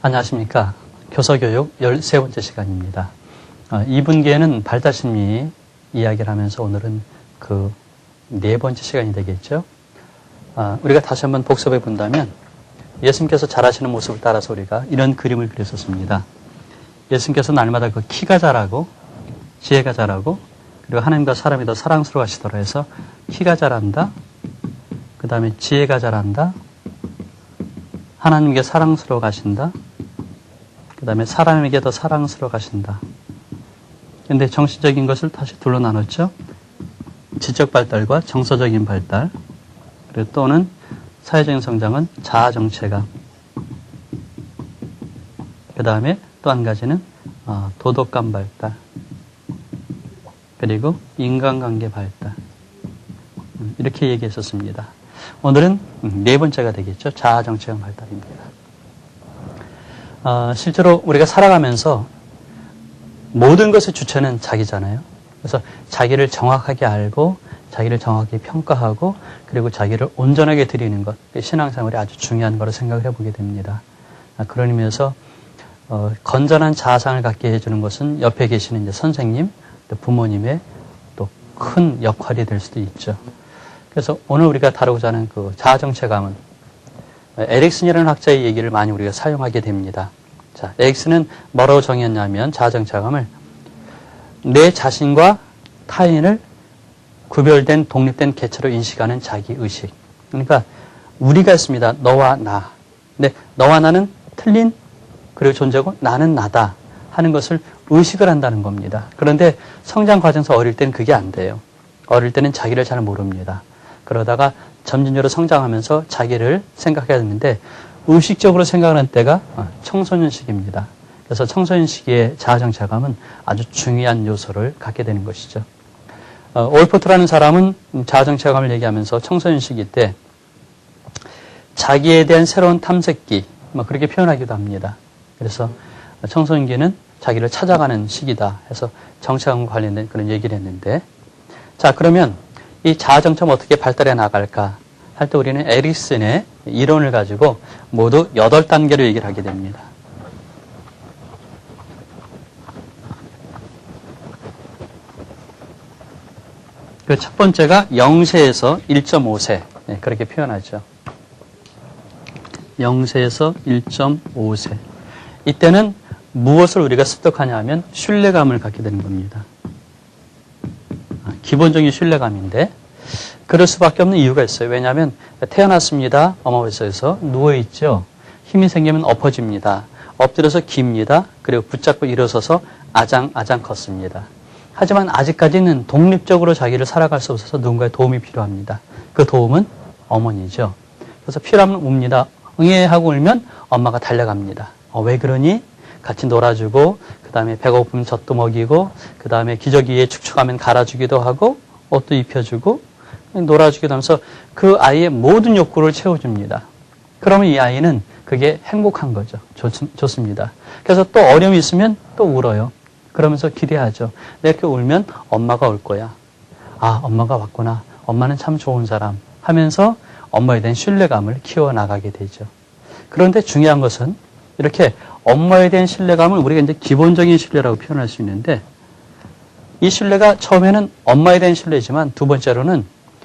안녕하십니까. 교서교육 13번째 시간입니다. 2분기에는 발달심리 이야기를 하면서 오늘은 그 4번째 시간이 되겠죠. 우리가 다시 한번 복습해 본다면 예수님께서 잘하시는 모습을 따라서 우리가 이런 그림을 그렸었습니다. 예수님께서 날마다 그 키가 자라고 지혜가 자라고 그리고 하나님과 사람이 더 사랑스러워하시더라 해서 키가 자란다. 그 다음에 지혜가 자란다. 하나님께 사랑스러워 가신다. 그 다음에 사람에게 더 사랑스러워 가신다. 근데 정신적인 것을 다시 둘로 나눴죠. 지적 발달과 정서적인 발달. 그리고 또는 사회적인 성장은 자아 정체감. 그 다음에 또 한 가지는 도덕감 발달. 그리고 인간관계 발달. 이렇게 얘기했었습니다. 오늘은 4번째가 되겠죠. 자아 정체감 발달입니다. 실제로 우리가 살아가면서 모든 것의 주체는 자기잖아요. 그래서 자기를 정확하게 알고 자기를 정확하게 평가하고 그리고 자기를 온전하게 드리는 것, 신앙생활이 아주 중요한 거로 생각을 해보게 됩니다. 그런 의미에서 건전한 자아상을 갖게 해주는 것은 옆에 계시는 이제 선생님, 또 부모님의 또 큰 역할이 될 수도 있죠. 그래서 오늘 우리가 다루고자 하는 그 자아 정체감은 에릭슨이라는 학자의 얘기를 많이 우리가 사용하게 됩니다. 자, 에릭슨은 뭐라고 정의했냐면 자아 정체감을 내 자신과 타인을 구별된 독립된 개체로 인식하는 자기의식. 그러니까 우리가 있습니다. 너와 나. 근데 너와 나는 틀린 그리고 존재고 나는 나다 하는 것을 의식을 한다는 겁니다. 그런데 성장 과정에서 어릴 때는 그게 안 돼요. 어릴 때는 자기를 잘 모릅니다. 그러다가 점진적으로 성장하면서 자기를 생각해야 되는데 의식적으로 생각하는 때가 청소년 시기입니다. 그래서 청소년 시기의 자아 정체감은 아주 중요한 요소를 갖게 되는 것이죠. 올포트라는 사람은 자아 정체감을 얘기하면서 청소년 시기 때 자기에 대한 새로운 탐색기 그렇게 표현하기도 합니다. 그래서 청소년기는 자기를 찾아가는 시기다 해서 정체감과 관련된 그런 얘기를 했는데 자 그러면 이 자아 정체감 어떻게 발달해 나갈까 할 때 우리는 에릭슨의 이론을 가지고 모두 8단계로 얘기를 하게 됩니다. 그 첫 번째가 0세에서 1.5세 그렇게 표현하죠. 0세에서 1.5세 이때는 무엇을 우리가 습득하냐 하면 신뢰감을 갖게 되는 겁니다. 기본적인 신뢰감인데 그럴 수밖에 없는 이유가 있어요. 왜냐하면 태어났습니다. 어머 뱃속에서 누워있죠. 힘이 생기면 엎어집니다. 엎드려서 깁니다. 그리고 붙잡고 일어서서 아장아장 컸습니다. 하지만 아직까지는 독립적으로 자기를 살아갈 수 없어서 누군가의 도움이 필요합니다. 그 도움은 어머니죠. 그래서 필요하면 웁니다. 응애 하고 울면 엄마가 달려갑니다. 왜 그러니? 같이 놀아주고 그 다음에 배가 고프면 젖도 먹이고 그 다음에 기저귀에 축축하면 갈아주기도 하고 옷도 입혀주고 놀아주기도 하면서 그 아이의 모든 욕구를 채워줍니다. 그러면 이 아이는 그게 행복한 거죠. 좋습니다. 그래서 또 어려움이 있으면 또 울어요. 그러면서 기대하죠. 이렇게 울면 엄마가 올 거야. 아, 엄마가 왔구나. 엄마는 참 좋은 사람 하면서 엄마에 대한 신뢰감을 키워나가게 되죠. 그런데 중요한 것은 이렇게 엄마에 대한 신뢰감을 우리가 이제 기본적인 신뢰라고 표현할 수 있는데 이 신뢰가 처음에는 엄마에 대한 신뢰지만 두 번째로는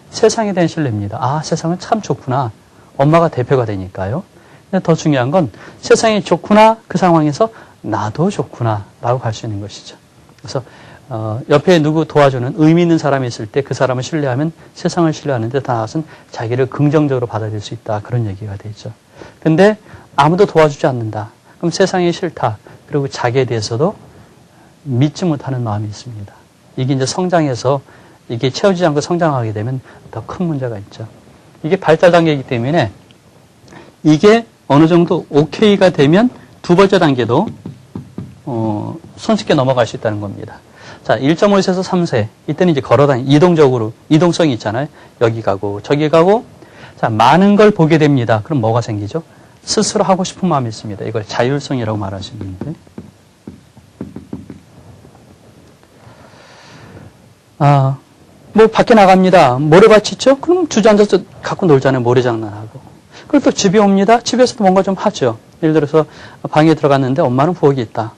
세상에 대한 신뢰입니다. 아, 세상은 참 좋구나. 엄마가 대표가 되니까요. 근데 더 중요한 건 세상이 좋구나. 그 상황에서 나도 좋구나. 라고 갈 수 있는 것이죠. 그래서 옆에 누구 도와주는 의미 있는 사람이 있을 때 그 사람을 신뢰하면 세상을 신뢰하는데 더 나아가서는 자기를 긍정적으로 받아들일 수 있다. 그런 얘기가 되죠. 근데 아무도 도와주지 않는다. 그럼 세상이 싫다. 그리고 자기에 대해서도 믿지 못하는 마음이 있습니다. 이게 이제 성장해서 이게 채워지지 않고 성장하게 되면 더 큰 문제가 있죠. 이게 발달 단계이기 때문에 이게 어느 정도 오케이가 되면 두 번째 단계도 손쉽게 넘어갈 수 있다는 겁니다. 자, 1.5세에서 3세. 이때는 이제 이동적으로, 이동성이 있잖아요. 여기 가고, 저기 가고. 자, 많은 걸 보게 됩니다. 그럼 뭐가 생기죠? 스스로 하고 싶은 마음이 있습니다. 이걸 자율성이라고 말할 수 있는데. 뭐, 밖에 나갑니다. 모래밭이 있죠? 그럼 주저앉아서 갖고 놀잖아요. 모래장난하고. 그리고 또 집에 옵니다. 집에서도 뭔가 좀 하죠. 예를 들어서 방에 들어갔는데 엄마는 부엌에 있다.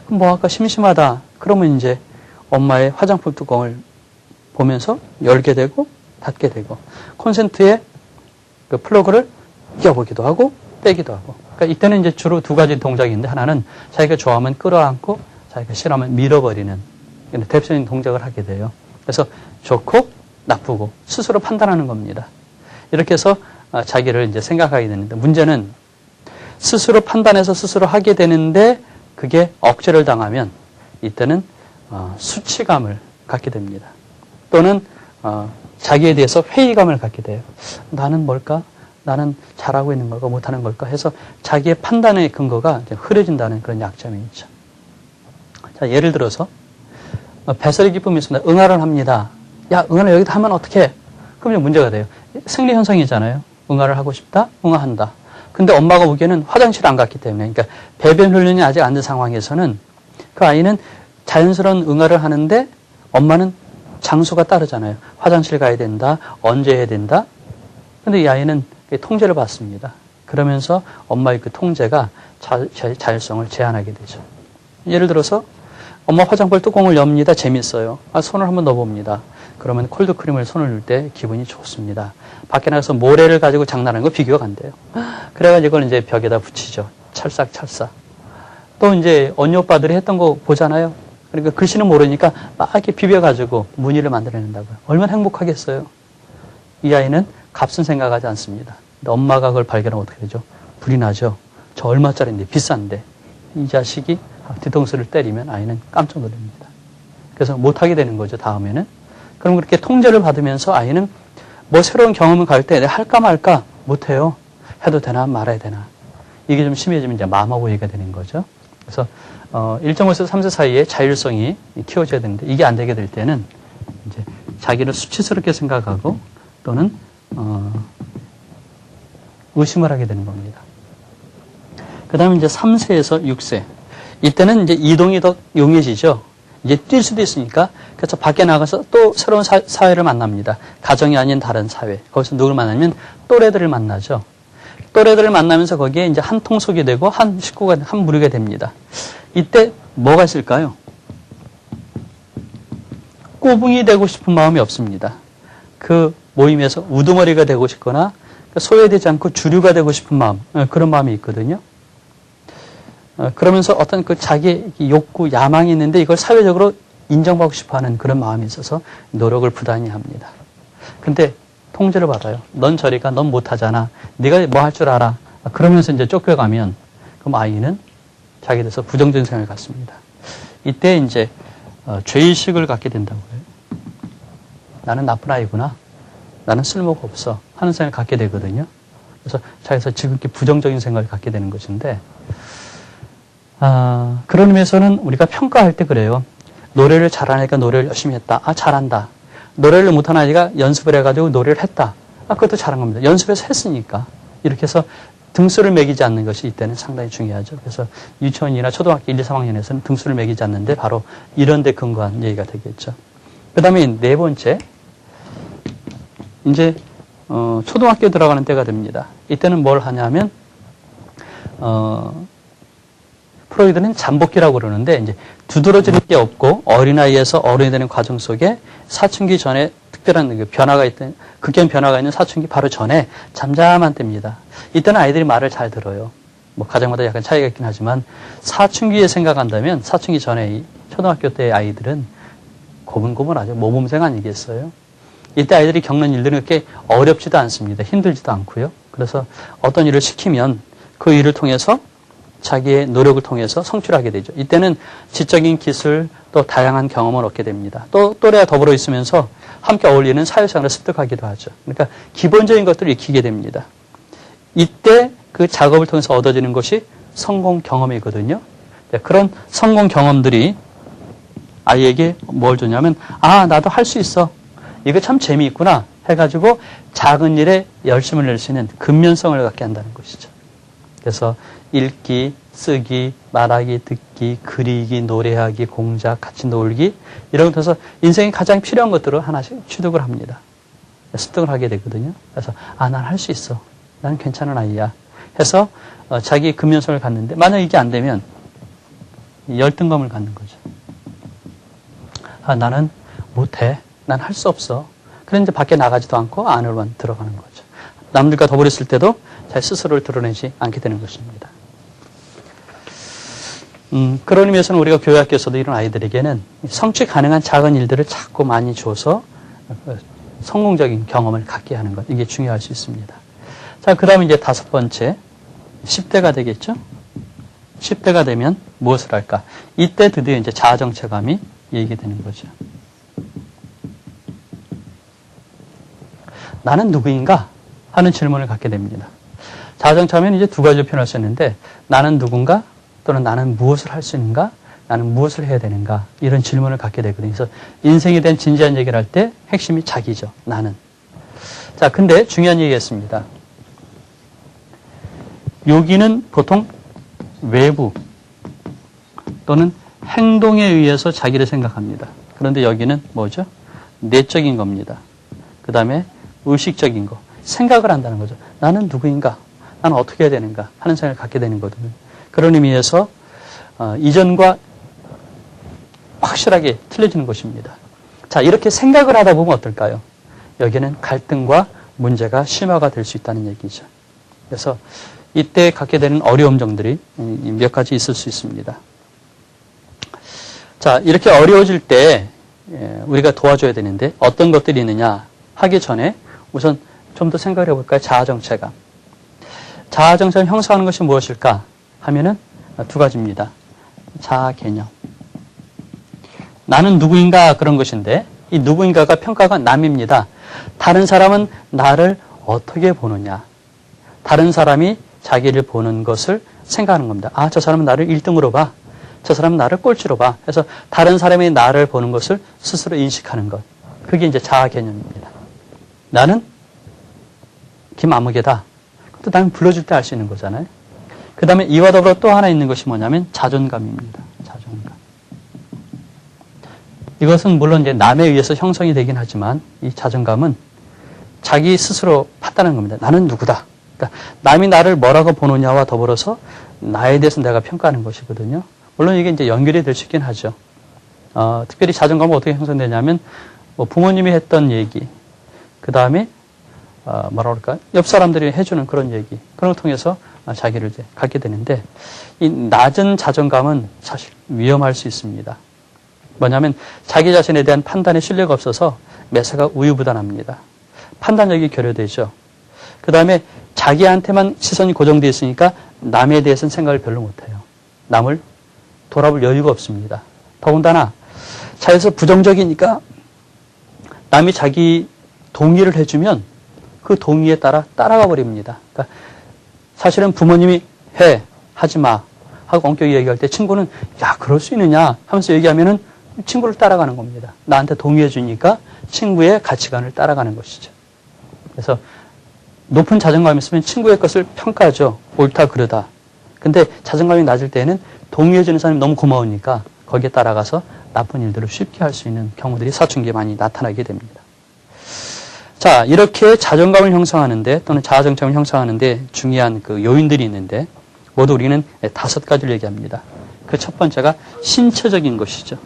그럼 뭐 할까 심심하다. 그러면 이제 엄마의 화장품 뚜껑을 보면서 열게 되고 닫게 되고 콘센트에 그 플러그를 껴보기도 하고 빼기도 하고. 그러니까 이때는 이제 주로 두 가지 동작이 있는데 하나는 자기가 좋아하면 끌어안고 자기가 싫어하면 밀어버리는 대표적인 동작을 하게 돼요. 그래서 좋고 나쁘고 스스로 판단하는 겁니다. 이렇게 해서 자기를 이제 생각하게 되는데 문제는 스스로 판단해서 스스로 하게 되는데 그게 억제를 당하면 이때는 수치감을 갖게 됩니다. 또는 자기에 대해서 회의감을 갖게 돼요. 나는 뭘까? 나는 잘하고 있는 걸까? 못하는 걸까? 해서 자기의 판단의 근거가 이제 흐려진다는 그런 약점이 있죠. 자, 예를 들어서 배설의 기쁨이 있습니다. 응아를 합니다. 야, 응아를 여기다 하면 어떡해? 그럼 이제 문제가 돼요. 생리 현상이잖아요. 응아를 하고 싶다? 응아한다. 근데 엄마가 보기에는 화장실 안 갔기 때문에, 그러니까 배변 훈련이 아직 안 된 상황에서는 그 아이는 자연스러운 응아를 하는데 엄마는 장소가 따르잖아요. 화장실 가야 된다. 언제 해야 된다. 근데 이 아이는 통제를 받습니다. 그러면서 엄마의 그 통제가 자율성을 제한하게 되죠. 예를 들어서 엄마 화장실 뚜껑을 엽니다. 재밌어요. 손을 한번 넣어봅니다. 그러면 콜드크림을 손을 넣을 때 기분이 좋습니다. 밖에 나가서 모래를 가지고 장난하는 거 비교가 안 돼요. 그래가지고 이걸 이제 벽에다 붙이죠. 찰싹찰싹. 또 이제 언니 오빠들이 했던 거 보잖아요. 그러니까 글씨는 모르니까 막 이렇게 비벼가지고 무늬를 만들어낸다고요. 얼마나 행복하겠어요. 이 아이는 값은 생각하지 않습니다. 근데 엄마가 그걸 발견하면 어떻게 되죠? 불이 나죠. 저 얼마짜리인데 비싼데 이 자식이 뒤통수를 때리면 아이는 깜짝 놀랍니다. 그래서 못하게 되는 거죠. 다음에는. 그럼 그렇게 통제를 받으면서 아이는 뭐 새로운 경험을 갈 때 내가 할까 말까 못해요. 해도 되나 말아야 되나. 이게 좀 심해지면 이제 마마보이가 되는 거죠. 그래서 1.5세 3세 사이에 자율성이 키워져야 되는데 이게 안 되게 될 때는 이제 자기를 수치스럽게 생각하고 또는 의심을 하게 되는 겁니다. 그 다음에 이제 3세에서 6세. 이때는 이제 이동이 더 용이해지죠. 이제 뛸 수도 있으니까. 그래서 밖에 나가서 또 새로운 사회를 만납니다. 가정이 아닌 다른 사회. 거기서 누굴 만나면 또래들을 만나죠. 또래들을 만나면서 거기에 이제 한 통속이 되고 한 식구가, 한 무리가 됩니다. 이때 뭐가 있을까요? 꼬붕이 되고 싶은 마음이 없습니다. 그 모임에서 우두머리가 되고 싶거나 소외되지 않고 주류가 되고 싶은 마음, 그런 마음이 있거든요. 그러면서 어떤 그 자기의 욕구, 야망이 있는데 이걸 사회적으로 인정받고 싶어 하는 그런 마음이 있어서 노력을 부단히 합니다. 근데 통제를 받아요. 넌 저리 가, 넌 못하잖아. 네가 뭐 할 줄 알아. 그러면서 이제 쫓겨가면 그럼 아이는 자기에 대해서 부정적인 생각을 갖습니다. 이때 이제 죄의식을 갖게 된다고요. 나는 나쁜 아이구나. 나는 쓸모가 없어. 하는 생각을 갖게 되거든요. 그래서 자기에서 지극히 부정적인 생각을 갖게 되는 것인데 그런 의미에서는 우리가 평가할 때 그래요. 노래를 잘하니까 노래를 열심히 했다. 잘한다. 노래를 못하는 아이가 연습을 해가지고 노래를 했다. 그것도 잘한 겁니다. 연습해서 했으니까. 이렇게 해서 등수를 매기지 않는 것이 이때는 상당히 중요하죠. 그래서 유치원이나 초등학교 1, 2, 3학년에서는 등수를 매기지 않는데 바로 이런 데 근거한 얘기가 되겠죠. 그 다음에 네 번째, 이제 초등학교 들어가는 때가 됩니다. 이때는 뭘 하냐면 프로이드는 잠복기라고 그러는데 이제 두드러지는 게 없고 어린아이에서 어른이 되는 과정 속에 사춘기 전에 특별한 그 변화가 있던 극견 변화가 있는 사춘기 바로 전에 잠잠한 때입니다. 이때는 아이들이 말을 잘 들어요. 뭐 가정마다 약간 차이가 있긴 하지만 사춘기에 생각한다면 사춘기 전에 이 초등학교 때의 아이들은 고분고분하죠. 모범생 아니겠어요? 이때 아이들이 겪는 일들은 그렇게 어렵지도 않습니다. 힘들지도 않고요. 그래서 어떤 일을 시키면 그 일을 통해서 자기의 노력을 통해서 성취하게 되죠. 이때는 지적인 기술 또 다양한 경험을 얻게 됩니다. 또 또래와 더불어 있으면서 함께 어울리는 사회생활을 습득하기도 하죠. 그러니까 기본적인 것들을 익히게 됩니다. 이때 그 작업을 통해서 얻어지는 것이 성공 경험이거든요. 그런 성공 경험들이 아이에게 뭘 주냐면 나도 할 수 있어. 이거 참 재미있구나 해가지고 작은 일에 열심을 낼 수 있는 근면성을 갖게 한다는 것이죠. 그래서 읽기, 쓰기, 말하기, 듣기, 그리기, 노래하기, 공작, 같이 놀기 이런 것 통해서 인생에 가장 필요한 것들을 하나씩 취득을 합니다. 습득을 하게 되거든요. 그래서 난 할 수 있어. 난 괜찮은 아이야. 해서 자기 근면성을 갖는데 만약 이게 안 되면 열등감을 갖는 거죠. 아, 나는 못해. 난 할 수 없어. 그래서 이제 밖에 나가지도 않고 안으로만 들어가는 거죠. 남들과 더불어 있을 때도 자기 스스로를 드러내지 않게 되는 것입니다. 그런 의미에서는 우리가 교회 학교에서도 이런 아이들에게는 성취 가능한 작은 일들을 자꾸 많이 줘서 성공적인 경험을 갖게 하는 것. 이게 중요할 수 있습니다. 자, 그 다음에 이제 5번째. 10대가 되겠죠? 10대가 되면 무엇을 할까? 이때 드디어 이제 자아정체감이 얘기되는 거죠. 나는 누구인가? 하는 질문을 갖게 됩니다. 자아정체하면 이제 두 가지로 표현할 수 있는데, 나는 누군가? 또는 나는 무엇을 할 수 있는가? 나는 무엇을 해야 되는가? 이런 질문을 갖게 되거든요. 그래서 인생에 대한 진지한 얘기를 할 때 핵심이 자기죠. 나는. 자, 근데 중요한 얘기였습니다. 여기는 보통 외부 또는 행동에 의해서 자기를 생각합니다. 그런데 여기는 뭐죠? 내적인 겁니다. 그 다음에 의식적인 거. 생각을 한다는 거죠. 나는 누구인가? 나는 어떻게 해야 되는가? 하는 생각을 갖게 되는 거거든요. 그런 의미에서 이전과 확실하게 틀려지는 것입니다. 자, 이렇게 생각을 하다 보면 어떨까요? 여기는 갈등과 문제가 심화가 될 수 있다는 얘기죠. 그래서 이때 갖게 되는 어려움 정들이 몇 가지 있을 수 있습니다. 자, 이렇게 어려워질 때 우리가 도와줘야 되는데 어떤 것들이 있느냐 하기 전에 우선 좀 더 생각을 해볼까요? 자아정체감. 자아정체를 형성하는 것이 무엇일까 하면은 두 가지입니다. 자아 개념. 나는 누구인가 그런 것인데 이 누구인가가 평가가 남입니다. 다른 사람은 나를 어떻게 보느냐. 다른 사람이 자기를 보는 것을 생각하는 겁니다. 아, 저 사람은 나를 1등으로 봐. 저 사람은 나를 꼴찌로 봐. 그래서 다른 사람이 나를 보는 것을 스스로 인식하는 것. 그게 이제 자아 개념입니다. 나는 김아무개다. 그것도 나는 불러줄 때 알 수 있는 거잖아요. 그 다음에 이와 더불어 또 하나 있는 것이 뭐냐면 자존감입니다. 자존감. 이것은 물론 이제 남에 의해서 형성이 되긴 하지만 이 자존감은 자기 스스로 판단하는 겁니다. 나는 누구다. 그러니까 남이 나를 뭐라고 보느냐와 더불어서 나에 대해서 내가 평가하는 것이거든요. 물론 이게 이제 연결이 될 수 있긴 하죠. 특별히 자존감은 어떻게 형성되냐면 뭐 부모님이 했던 얘기, 그 다음에 뭐라 그럴까? 옆 사람들이 해주는 그런 얘기, 그런 걸 통해서 자기를 이제 갖게 되는데 이 낮은 자존감은 사실 위험할 수 있습니다. 뭐냐면 자기 자신에 대한 판단에 신뢰가 없어서 매사가 우유부단합니다. 판단력이 결여되죠. 그 다음에 자기한테만 시선이 고정되어 있으니까 남에 대해서는 생각을 별로 못해요. 남을 돌아볼 여유가 없습니다. 더군다나 자기에서 부정적이니까 남이 자기 동의를 해주면 그 동의에 따라 따라가 버립니다. 그러니까 사실은 부모님이 해, 하지 마 하고 엄격히 얘기할 때 친구는 야, 그럴 수 있느냐 하면서 얘기하면은 친구를 따라가는 겁니다. 나한테 동의해 주니까 친구의 가치관을 따라가는 것이죠. 그래서 높은 자존감이 있으면 친구의 것을 평가하죠. 옳다, 그르다. 근데 자존감이 낮을 때는 동의해 주는 사람이 너무 고마우니까 거기에 따라가서 나쁜 일들을 쉽게 할 수 있는 경우들이 사춘기에 많이 나타나게 됩니다. 자, 이렇게 자존감을 형성하는데 또는 자아정체감을 형성하는데 중요한 그 요인들이 있는데 모두 우리는 5가지를 얘기합니다. 그 첫 번째가 신체적인 것이죠.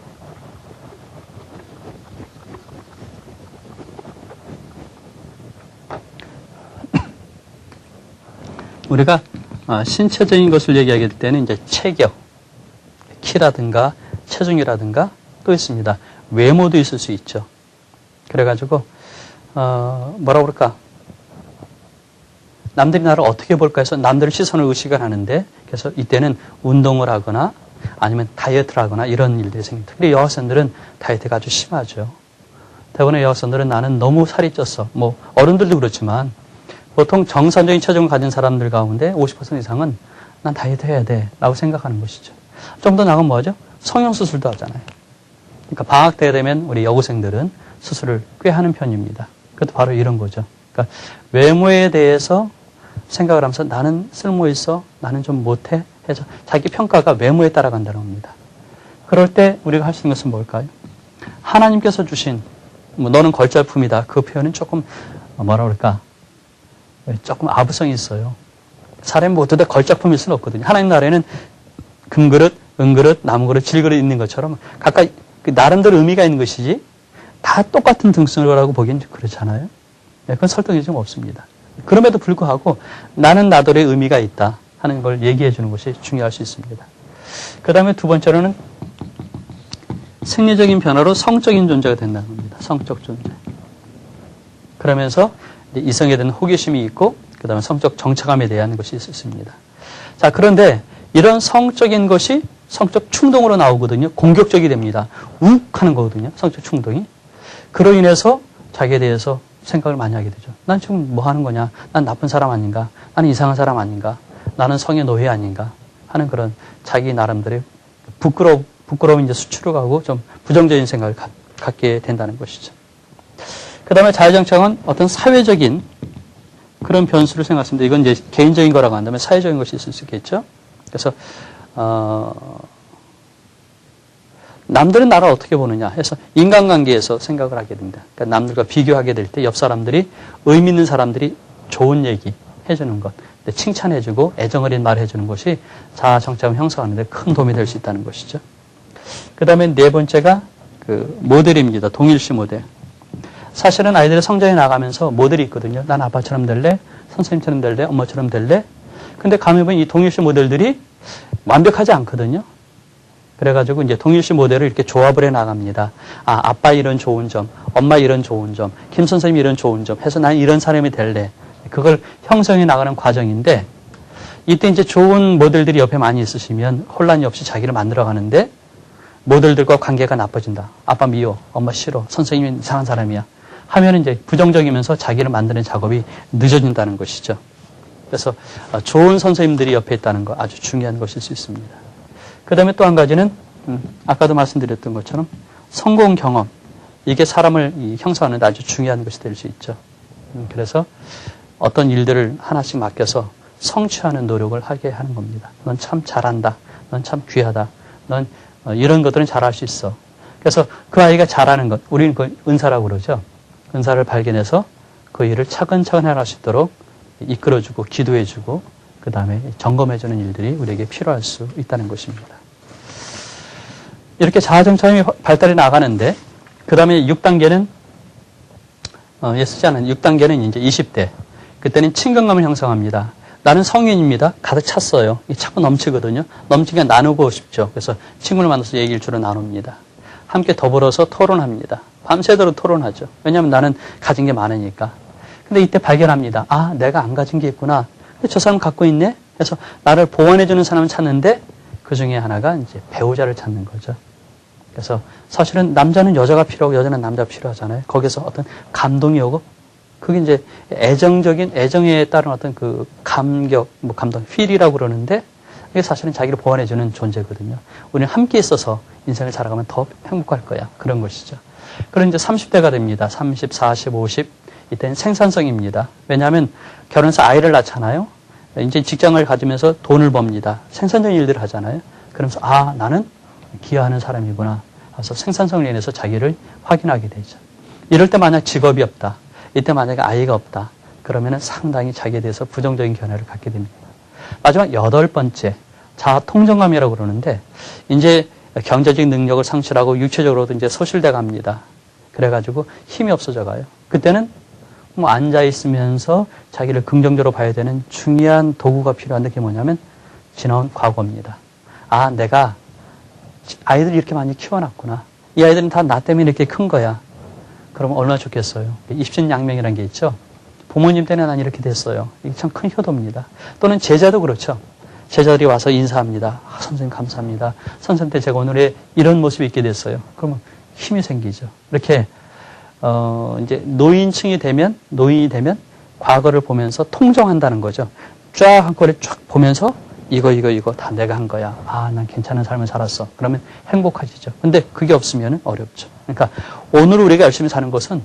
우리가 신체적인 것을 얘기하게 될 때는 이제 체격, 키라든가 체중이라든가 또 있습니다. 외모도 있을 수 있죠. 그래가지고 뭐라 그럴까? 남들이 나를 어떻게 볼까 해서 남들의 시선을 의식을 하는데 그래서 이때는 운동을 하거나 아니면 다이어트를 하거나 이런 일들이 생깁니다. 특히 여학생들은 다이어트가 아주 심하죠. 대부분의 여학생들은 나는 너무 살이 쪘어. 뭐 어른들도 그렇지만 보통 정상적인 체중을 가진 사람들 가운데 50% 이상은 난 다이어트 해야 돼 라고 생각하는 것이죠. 좀 더 나가면 뭐죠? 성형수술도 하잖아요. 그러니까 방학 때 되면 우리 여고생들은 수술을 꽤 하는 편입니다. 그것도 바로 이런 거죠. 그러니까 외모에 대해서 생각을 하면서 나는 쓸모 있어, 나는 좀 못해 해서 자기 평가가 외모에 따라간다는 겁니다. 그럴 때 우리가 할 수 있는 것은 뭘까요? 하나님께서 주신 너는 걸작품이다. 그 표현은 조금 뭐라 그럴까? 조금 아부성이 있어요. 사람이 모두 다 걸작품일 수는 없거든요. 하나님 나라에는 금그릇, 은그릇, 나무그릇, 질그릇 있는 것처럼 각각 나름대로 의미가 있는 것이지 다 똑같은 등수라고 보기엔 그렇잖아요. 네, 그건 설득이 좀 없습니다. 그럼에도 불구하고 나는 나더러의 의미가 있다 하는 걸 얘기해 주는 것이 중요할 수 있습니다. 그 다음에 두 번째로는 생리적인 변화로 성적인 존재가 된다는 겁니다. 성적 존재. 그러면서 이성에 대한 호기심이 있고 그 다음에 성적 정체감에 대한 것이 있습니다. 자, 그런데 이런 성적인 것이 성적 충동으로 나오거든요. 공격적이 됩니다. 욱 하는 거거든요. 성적 충동이. 그로 인해서 자기에 대해서 생각을 많이 하게 되죠. 난 지금 뭐 하는 거냐? 난 나쁜 사람 아닌가? 나는 이상한 사람 아닌가? 나는 성의 노예 아닌가? 하는 그런 자기 나름대로의 부끄러움 이제 수출을 하고 좀 부정적인 생각을 갖게 된다는 것이죠. 그 다음에 자해정착은 어떤 사회적인 그런 변수를 생각했습니다. 이건 이제 개인적인 거라고 한다면 사회적인 것이 있을 수 있겠죠. 그래서, 남들은 나를 어떻게 보느냐 해서 인간관계에서 생각을 하게 됩니다. 그러니까 남들과 비교하게 될 때 옆 사람들이 의미 있는 사람들이 좋은 얘기 해주는 것, 칭찬해주고 애정 어린 말 해주는 것이 자아정착을 형성하는 데 큰 도움이 될 수 있다는 것이죠. 그 다음에 네 번째가 그 모델입니다. 동일시 모델. 사실은 아이들의 성장해 나가면서 모델이 있거든요. 난 아빠처럼 될래, 선생님처럼 될래, 엄마처럼 될래. 근데 가만히 보면 이 동일시 모델들이 완벽하지 않거든요. 그래가지고 이제 동일시 모델을 이렇게 조합을 해 나갑니다. 아, 아빠 이런 좋은 점, 엄마 이런 좋은 점, 김 선생님 이런 좋은 점 해서 난 이런 사람이 될래. 그걸 형성해 나가는 과정인데 이때 이제 좋은 모델들이 옆에 많이 있으시면 혼란이 없이 자기를 만들어 가는데 모델들과 관계가 나빠진다. 아빠 미워, 엄마 싫어, 선생님이 이상한 사람이야. 하면 이제 부정적이면서 자기를 만드는 작업이 늦어진다는 것이죠. 그래서 좋은 선생님들이 옆에 있다는 거 아주 중요한 것일 수 있습니다. 그 다음에 또 한 가지는 아까도 말씀드렸던 것처럼 성공 경험. 이게 사람을 형성하는 데 아주 중요한 것이 될 수 있죠. 그래서 어떤 일들을 하나씩 맡겨서 성취하는 노력을 하게 하는 겁니다. 넌 참 잘한다. 넌 참 귀하다. 넌 이런 것들은 잘할 수 있어. 그래서 그 아이가 잘하는 것, 우리는 그 은사라고 그러죠. 은사를 발견해서 그 일을 차근차근 해갈 수 있도록 이끌어주고 기도해주고 그 다음에 점검해주는 일들이 우리에게 필요할 수 있다는 것입니다. 이렇게 자아정착이 발달해 나가는데 그 다음에 6단계는 쓰지 않은 6단계는 이제 20대. 그때는 친근감을 형성합니다. 나는 성인입니다. 가득 찼어요. 자꾸 넘치거든요. 넘치니까 나누고 싶죠. 그래서 친구를 만나서 얘기를 주로 나눕니다. 함께 더불어서 토론합니다. 밤새도록 토론하죠. 왜냐하면 나는 가진 게 많으니까. 근데 이때 발견합니다. 아, 내가 안 가진 게 있구나. 저 사람 갖고 있네? 그래서 나를 보완해주는 사람을 찾는데 그 중에 하나가 이제 배우자를 찾는 거죠. 그래서 사실은 남자는 여자가 필요하고 여자는 남자가 필요하잖아요. 거기서 어떤 감동이 오고 그게 이제 애정에 따른 어떤 그 감격, 감동, 필이라고 그러는데 이게 사실은 자기를 보완해주는 존재거든요. 우리는 함께 있어서 인생을 살아가면 더 행복할 거야. 그런 것이죠. 그런 이제 30대가 됩니다. 30, 40, 50. 이때는 생산성입니다. 왜냐하면 결혼해서 아이를 낳잖아요. 이제 직장을 가지면서 돈을 법니다. 생산적인 일들을 하잖아요. 그러면서 아, 나는 기여하는 사람이구나. 그래서 생산성을 인해서 자기를 확인하게 되죠. 이럴 때 만약 직업이 없다. 이때 만약에 아이가 없다. 그러면 상당히 자기에 대해서 부정적인 견해를 갖게 됩니다. 마지막 8번째, 자아 통정감이라고 그러는데 이제 경제적 능력을 상실하고 육체적으로도 이제 소실돼 갑니다. 그래가지고 힘이 없어져 가요. 그때는 앉아 있으면서 자기를 긍정적으로 봐야 되는 중요한 도구가 필요한데 그게 뭐냐면 지나온 과거입니다. 아, 내가 아이들을 이렇게 많이 키워놨구나. 이 아이들은 다 나 때문에 이렇게 큰 거야. 그러면 얼마나 좋겠어요. 입신양명이라는 게 있죠. 부모님 때문에 난 이렇게 됐어요. 이게 참 큰 효도입니다. 또는 제자도 그렇죠. 제자들이 와서 인사합니다. 아, 선생님 감사합니다. 선생님 때 제가 오늘 이런 모습이 있게 됐어요. 그러면 힘이 생기죠. 이렇게 이제 노인이 되면 과거를 보면서 통정한다는 거죠. 쫙 한꺼번에 쫙 보면서 이거 다 내가 한 거야. 아, 난 괜찮은 삶을 살았어. 그러면 행복해지죠. 근데 그게 없으면 어렵죠. 그러니까 오늘 우리가 열심히 사는 것은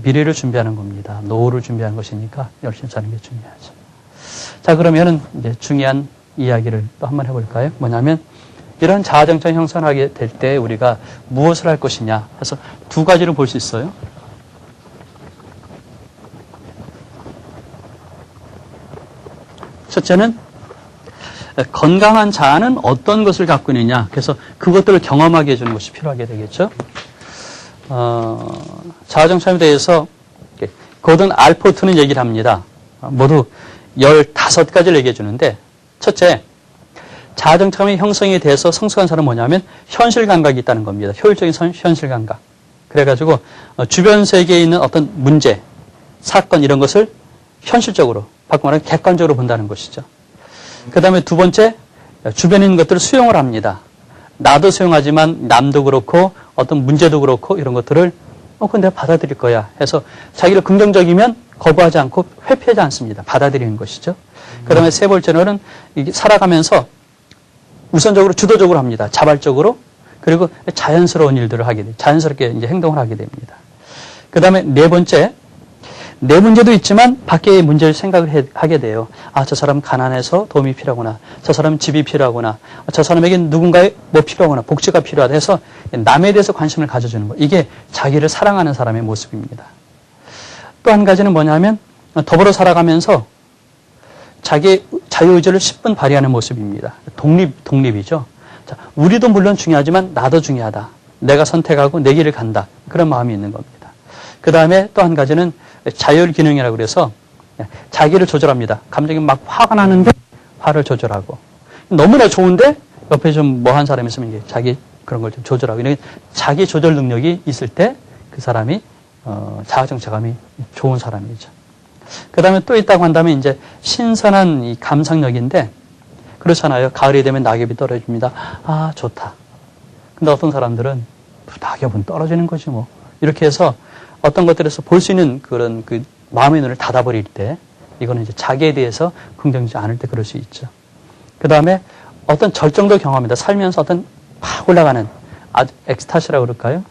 미래를 준비하는 겁니다. 노후를 준비하는 것이니까 열심히 사는 게 중요하죠. 자, 그러면은 이제 중요한 이야기를 또 한번 해볼까요? 뭐냐면 이런 자아정착 형성하게 될 때 우리가 무엇을 할 것이냐. 그래서 두 가지를 볼 수 있어요. 첫째는 건강한 자아는 어떤 것을 갖고 있느냐. 그래서 그것들을 경험하게 해주는 것이 필요하게 되겠죠. 자아정착에 대해서 고든 알포트는 얘기를 합니다. 모두 15가지를 얘기해 주는데, 첫째, 자아정착의 형성에 대해서 성숙한 사람은 뭐냐면 현실 감각이 있다는 겁니다. 효율적인 현실 감각. 그래가지고 주변 세계에 있는 어떤 문제, 사건 이런 것을 현실적으로, 바꿔 말하면 객관적으로 본다는 것이죠. 그 다음에 두 번째, 주변에 있는 것들을 수용을 합니다. 나도 수용하지만 남도 그렇고 어떤 문제도 그렇고 이런 것들을 그건 내가 받아들일 거야 해서 자기를 긍정적이면 거부하지 않고 회피하지 않습니다. 받아들이는 것이죠. 그 다음에 세 번째로는 살아가면서 우선적으로 주도적으로 합니다. 자발적으로. 그리고 자연스러운 일들을 하게 돼요. 자연스럽게 이제 행동을 하게 됩니다. 그 다음에 네 번째, 내 문제도 있지만 밖의 문제를 생각을 하게 돼요. 아, 저 사람 가난해서 도움이 필요하구나. 저 사람 집이 필요하구나. 저 사람에게 누군가의 뭐 필요하구나. 복지가 필요하다 해서 남에 대해서 관심을 가져주는 거. 이게 자기를 사랑하는 사람의 모습입니다. 또 한 가지는 뭐냐면 더불어 살아가면서 자기의 자유의지를 10분 발휘하는 모습입니다. 독립이죠. 자, 우리도 물론 중요하지만 나도 중요하다. 내가 선택하고 내 길을 간다. 그런 마음이 있는 겁니다. 그 다음에 또 한 가지는 자율 기능이라고 그래서 자기를 조절합니다. 감정이 막 화가 나는데 화를 조절하고 너무나 좋은데 옆에 좀 뭐한 사람이 있으면 이게 자기 그런 걸 좀 조절하고 이런 자기 조절 능력이 있을 때 그 사람이 자아정착감이 좋은 사람이죠. 그 다음에 또 있다고 한다면 이제 신선한 이 감상력인데 그렇잖아요. 가을이 되면 낙엽이 떨어집니다. 아, 좋다. 근데 어떤 사람들은 낙엽은 떨어지는 거지 뭐. 이렇게 해서 어떤 것들에서 볼 수 있는 그런 그 마음의 눈을 닫아버릴 때 이거는 이제 자기에 대해서 긍정적이지 않을 때 그럴 수 있죠. 그 다음에 어떤 절정도 경험합니다. 살면서 어떤 팍 올라가는 아주 엑스타시라고 그럴까요?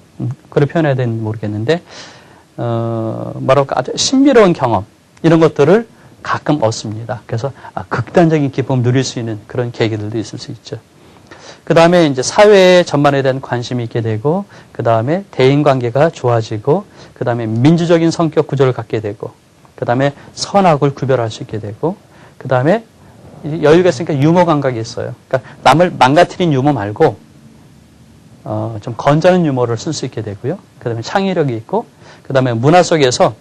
그걸 표현해야 되는지 모르겠는데 뭐랄까 아주 신비로운 경험 이런 것들을 가끔 얻습니다. 그래서 극단적인 기쁨을 누릴 수 있는 그런 계기들도 있을 수 있죠. 그 다음에 이제 사회 전반에 대한 관심이 있게 되고, 그 다음에 대인관계가 좋아지고, 그 다음에 민주적인 성격 구조를 갖게 되고, 그 다음에 선악을 구별할 수 있게 되고, 그 다음에 여유가 있으니까 유머 감각이 있어요. 그러니까 남을 망가뜨린 유머 말고, 좀 건전한 유머를 쓸 수 있게 되고요. 그 다음에 창의력이 있고, 그 다음에 문화 속에서,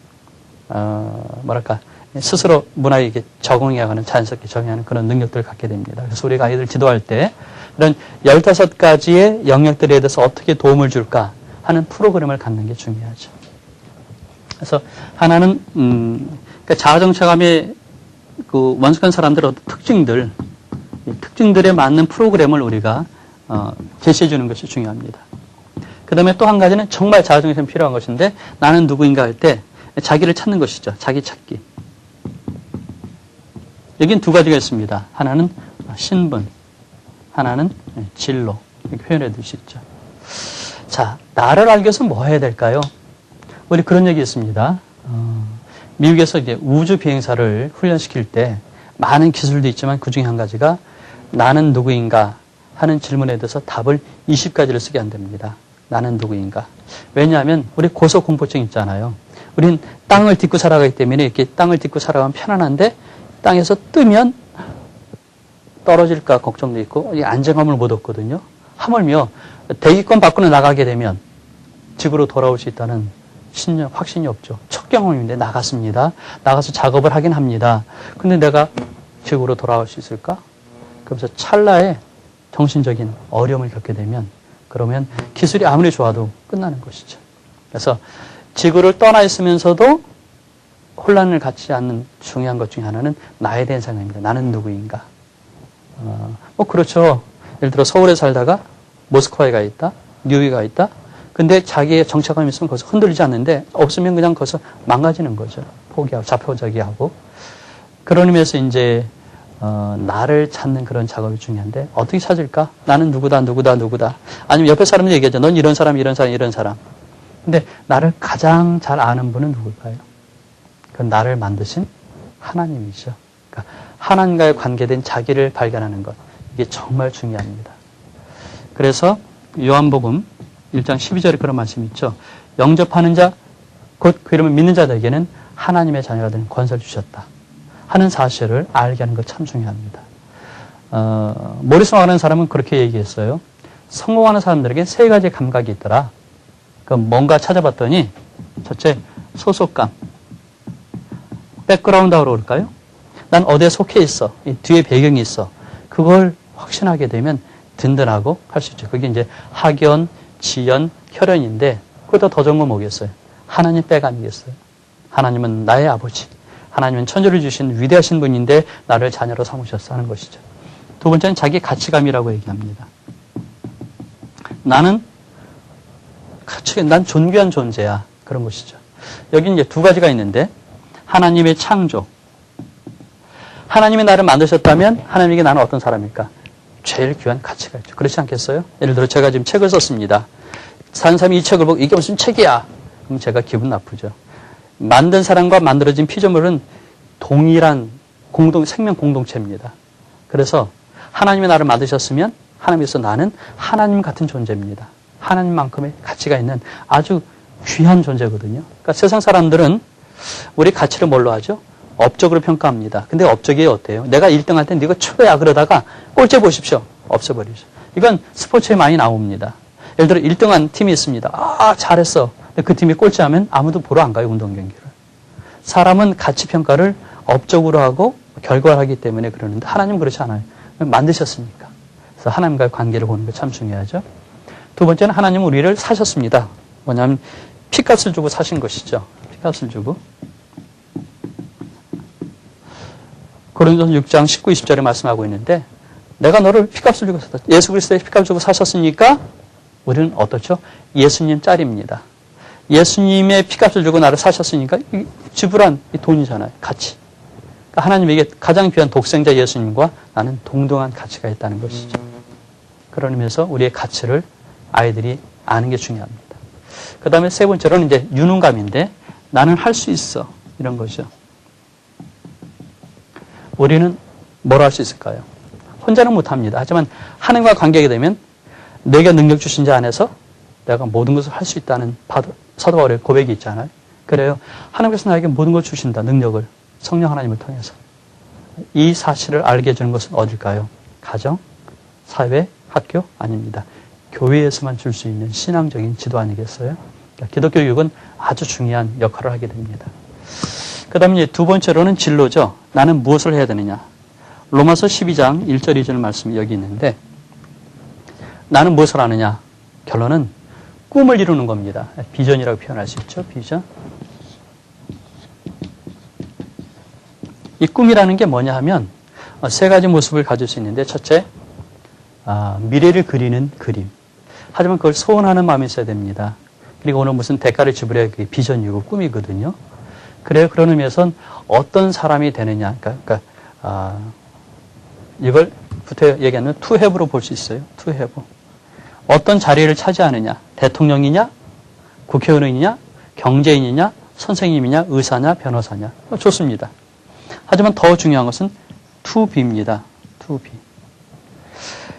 뭐랄까, 스스로 문화에 이렇게 적응해가는, 자연스럽게 적응하는 그런 능력들을 갖게 됩니다. 그래서 우리가 아이들 지도할 때 이런 15가지의 영역들에 대해서 어떻게 도움을 줄까 하는 프로그램을 갖는 게 중요하죠. 그래서 하나는, 그러니까 자아정착감의 그 원숙한 사람들의 특징들, 이 특징들에 맞는 프로그램을 우리가 제시해 주는 것이 중요합니다. 그 다음에 또 한 가지는 정말 자아정착이 필요한 것인데 나는 누구인가 할 때 자기를 찾는 것이죠. 자기 찾기. 여긴 두 가지가 있습니다. 하나는 신분, 하나는 진로. 이렇게 표현해 둘 수 있죠. 자, 나를 알기 위해서 뭐 해야 될까요? 우리 그런 얘기 있습니다. 미국에서 이제 우주 비행사를 훈련시킬 때 많은 기술도 있지만 그 중에 한 가지가 나는 누구인가 하는 질문에 대해서 답을 20가지를 쓰게 한답니다. 나는 누구인가. 왜냐하면 우리 고소공포증 있잖아요. 우린 땅을 딛고 살아가기 때문에 이렇게 땅을 딛고 살아가면 편안한데 땅에서 뜨면 떨어질까 걱정도 있고 안정감을 못 얻거든요. 하물며 대기권 밖으로 나가게 되면 집으로 돌아올 수 있다는 신념, 확신이 없죠. 첫 경험인데 나갔습니다. 나가서 작업을 하긴 합니다. 근데 내가 집으로 돌아올 수 있을까? 그러면서 찰나에 정신적인 어려움을 겪게 되면 그러면 기술이 아무리 좋아도 끝나는 것이죠. 그래서 지구를 떠나 있으면서도 혼란을 갖지 않는 중요한 것 중에 하나는 나에 대한 생각입니다. 나는 누구인가. 뭐 그렇죠. 예를 들어 서울에 살다가 모스크바에 가 있다. 뉴욕에 가 있다. 근데 자기의 정착감이 있으면 거기서 흔들리지 않는데 없으면 그냥 거기서 망가지는 거죠. 포기하고 자포자기하고. 그런 의미에서 이제 나를 찾는 그런 작업이 중요한데 어떻게 찾을까? 나는 누구다. 아니면 옆에 사람들 얘기하죠. 넌 이런 사람. 근데 나를 가장 잘 아는 분은 누굴까요? 그건 나를 만드신 하나님이죠. 그러니까 하나님과의 관계된 자기를 발견하는 것. 이게 정말 중요합니다. 그래서 요한복음 1장 12절에 그런 말씀이 있죠. 영접하는 자, 곧 그 이름을 믿는 자들에게는 하나님의 자녀가 되는 권세를 주셨다. 하는 사실을 알게 하는 것 참 중요합니다. 모리슨이라는 사람은 그렇게 얘기했어요. 성공하는 사람들에게 세 가지 감각이 있더라. 그럼 뭔가 찾아봤더니 첫째, 소속감. 백그라운드라고 그럴까요? 난 어디에 속해 있어. 이 뒤에 배경이 있어. 그걸 확신하게 되면 든든하고 할 수 있죠. 그게 이제 학연, 지연, 혈연인데 그보다 더 좋은 건 뭐겠어요? 하나님 빼감이겠어요. 하나님은 나의 아버지. 하나님은 천지를 주신 위대하신 분인데 나를 자녀로 삼으셨어 하는 것이죠. 두 번째는 자기 가치감이라고 얘기합니다. 난 존귀한 존재야. 그런 것이죠. 여기 이제 두 가지가 있는데 하나님의 창조. 하나님이 나를 만드셨다면 하나님에게 나는 어떤 사람일까? 제일 귀한 가치가 있죠. 그렇지 않겠어요? 예를 들어 제가 지금 책을 썼습니다. 다른 사람이 이 책을 보고 이게 무슨 책이야? 그럼 제가 기분 나쁘죠. 만든 사람과 만들어진 피조물은 동일한 생명 공동체입니다. 그래서 하나님이 나를 만드셨으면 하나님께서 나는 하나님 같은 존재입니다. 하나님만큼의 가치가 있는 아주 귀한 존재거든요. 그러니까 세상 사람들은 우리 가치를 뭘로 하죠? 업적으로 평가합니다. 근데 업적이 어때요? 내가 1등 할 때 네가 최고야 그러다가 꼴찌 보십시오. 없어버리죠. 이건 스포츠에 많이 나옵니다. 예를 들어 1등한 팀이 있습니다. 아 잘했어. 근데 그 팀이 꼴찌하면 아무도 보러 안 가요. 운동 경기를. 사람은 가치 평가를 업적으로 하고 결과를 하기 때문에 그러는데 하나님은 그렇지 않아요. 만드셨으니까. 그래서 하나님과의 관계를 보는 게 참 중요하죠. 두 번째는 하나님은 우리를 사셨습니다. 뭐냐면 피값을 주고 사신 것이죠. 피값을 주고. 고린도서 6장 19, 20절에 말씀하고 있는데 내가 너를 피값을 주고 샀다. 예수 그리스도의 피값을 주고 사셨으니까 우리는 어떻죠? 예수님 짤입니다. 예수님의 피값을 주고 나를 사셨으니까 지불한 이 돈이잖아요. 가치. 그러니까 하나님에게 가장 귀한 독생자 예수님과 나는 동등한 가치가 있다는 것이죠. 그런 의미에서 우리의 가치를 아이들이 아는 게 중요합니다. 그 다음에 세 번째로는 이제 유능감인데 나는 할 수 있어. 이런 거죠. 우리는 뭘 할 수 있을까요? 혼자는 못합니다. 하지만 하나님과 관계하게 되면 내가 능력 주신 자 안에서 내가 모든 것을 할 수 있다는 사도 바울의 고백이 있잖아요. 그래요. 하나님께서 나에게 모든 걸 주신다. 능력을. 성령 하나님을 통해서. 이 사실을 알게 해주는 것은 어딜까요? 가정, 사회, 학교? 아닙니다. 교회에서만 줄 수 있는 신앙적인 지도 아니겠어요? 그러니까 기독교 교육은 아주 중요한 역할을 하게 됩니다. 그 다음에 두 번째로는 진로죠. 나는 무엇을 해야 되느냐. 로마서 12장 1절 2절 말씀이 여기 있는데 나는 무엇을 하느냐. 결론은 꿈을 이루는 겁니다. 비전이라고 표현할 수 있죠. 비전. 이 꿈이라는 게 뭐냐 하면 세 가지 모습을 가질 수 있는데 첫째, 미래를 그리는 그림. 하지만 그걸 소원하는 마음이 있어야 됩니다. 그리고 오늘 무슨 대가를 지불해야 그게 비전이고 꿈이거든요. 그래요. 그런 의미에서는 어떤 사람이 되느냐. 그러니까 이걸 부터 얘기하는 to have로 볼 수 있어요. to have. 어떤 자리를 차지하느냐. 대통령이냐, 국회의원이냐, 경제인이냐, 선생님이냐, 의사냐, 변호사냐. 좋습니다. 하지만 더 중요한 것은 to be입니다. to be.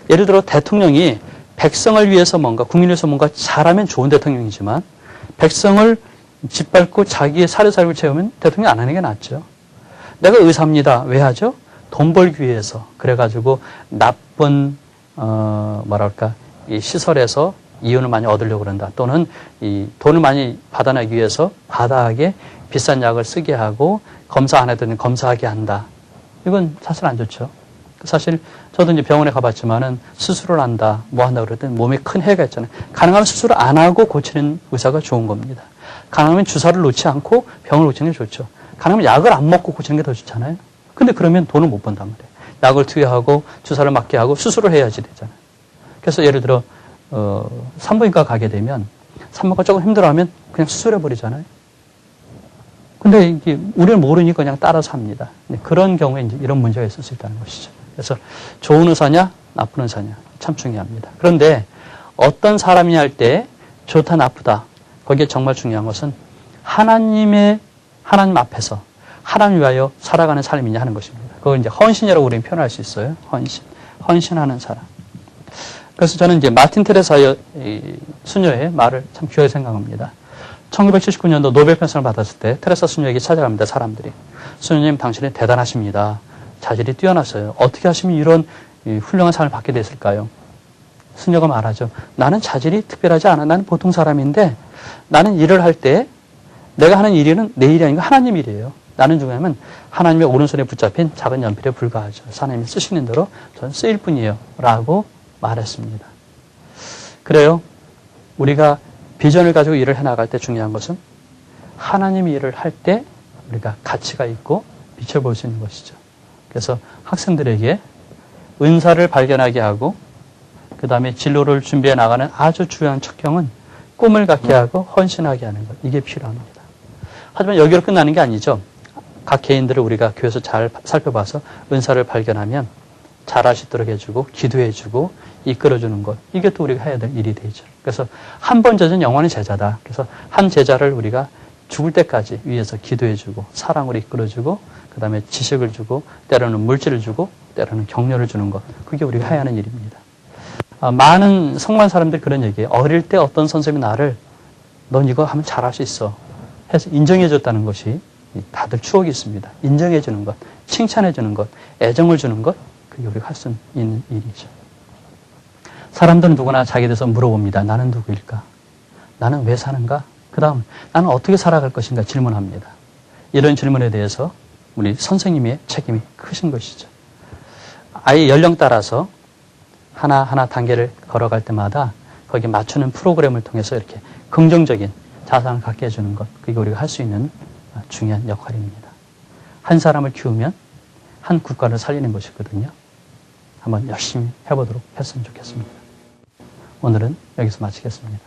예를 들어 대통령이 백성을 위해서 뭔가, 국민을 위해서 뭔가 잘하면 좋은 대통령이지만 백성을 짓밟고 자기의 사료살을 채우면 대통령이 안 하는 게 낫죠. 내가 의사입니다. 왜 하죠? 돈 벌기 위해서. 그래가지고 나쁜 이 시설에서 이윤을 많이 얻으려고 그런다. 또는 이 돈을 많이 받아내기 위해서 과다하게 비싼 약을 쓰게 하고 검사 안 해도 검사하게 한다. 이건 사실 안 좋죠. 사실 저도 이제 병원에 가봤지만은 수술을 한다, 뭐 한다 그랬더니 몸에 큰 해가 있잖아요. 가능하면 수술을 안 하고 고치는 의사가 좋은 겁니다. 가능하면 주사를 놓지 않고 병을 고치는 게 좋죠. 가능하면 약을 안 먹고 고치는 게 더 좋잖아요. 근데 그러면 돈을 못 번단 말이에요. 약을 투여하고 주사를 맞게 하고 수술을 해야지 되잖아요. 그래서 예를 들어 산부인과 가게 되면 산부인과 조금 힘들어하면 그냥 수술해버리잖아요. 근데 이게 우리는 모르니까 그냥 따라서 합니다. 그런 경우에 이제 이런 문제가 있을 수 있다는 것이죠. 그래서 좋은 의사냐, 나쁜 의사냐 참 중요합니다. 그런데 어떤 사람이 할 때 좋다, 나쁘다 거기에 정말 중요한 것은 하나님 앞에서 하나님 위하여 살아가는 삶이냐 하는 것입니다. 그걸 이제 헌신이라고 우리는 표현할 수 있어요. 헌신하는 사람. 그래서 저는 이제 마틴 테레사의 수녀의 말을 참 귀하게 생각합니다. 1979년도 노벨 평상을 받았을 때 테레사 수녀에게 찾아갑니다. 사람들이. 수녀님 당신은 대단하십니다. 자질이 뛰어나서요. 어떻게 하시면 이런 훌륭한 상을 받게 됐을까요? 수녀가 말하죠. 나는 자질이 특별하지 않아. 나는 보통 사람인데 나는 일을 할 때 내가 하는 일은 내 일이 아니고 하나님 일이에요. 나는 누구냐면 하나님의 오른손에 붙잡힌 작은 연필에 불과하죠. 하나님이 쓰시는 대로 저는 쓰일 뿐이에요. 라고 말했습니다. 그래요. 우리가 비전을 가지고 일을 해나갈 때 중요한 것은 하나님 일을 할 때 우리가 가치가 있고 빛을 볼 수 있는 것이죠. 그래서 학생들에게 은사를 발견하게 하고 그 다음에 진로를 준비해 나가는 아주 중요한 척경은 꿈을 갖게 하고 헌신하게 하는 것. 이게 필요합니다. 하지만 여기로 끝나는 게 아니죠. 각 개인들을 우리가 교회에서 잘 살펴봐서 은사를 발견하면 잘할 수 있도록 해주고 기도해주고 이끌어주는 것. 이게 또 우리가 해야 될 일이 되죠. 그래서 한 번 젖은 영원히 제자다. 그래서 한 제자를 우리가 죽을 때까지 위해서 기도해주고 사랑으로 이끌어주고 그 다음에 지식을 주고 때로는 물질을 주고 때로는 격려를 주는 것. 그게 우리가 해야 하는 일입니다. 많은 성만 사람들이 그런 얘기예요. 어릴 때 어떤 선생님이 나를 넌 이거 하면 잘할 수 있어 해서 인정해줬다는 것이 다들 추억이 있습니다. 인정해주는 것, 칭찬해주는 것, 애정을 주는 것, 그게 우리가 할 수 있는 일이죠. 사람들은 누구나 자기에 대해서 물어봅니다. 나는 누구일까? 나는 왜 사는가? 그 다음 나는 어떻게 살아갈 것인가 질문합니다. 이런 질문에 대해서 우리 선생님의 책임이 크신 것이죠. 아이 연령 따라서 하나하나 단계를 걸어갈 때마다 거기에 맞추는 프로그램을 통해서 이렇게 긍정적인 자산을 갖게 해주는 것. 그게 우리가 할 수 있는 중요한 역할입니다. 한 사람을 키우면 한 국가를 살리는 것이거든요. 한번 열심히 해보도록 했으면 좋겠습니다. 오늘은 여기서 마치겠습니다.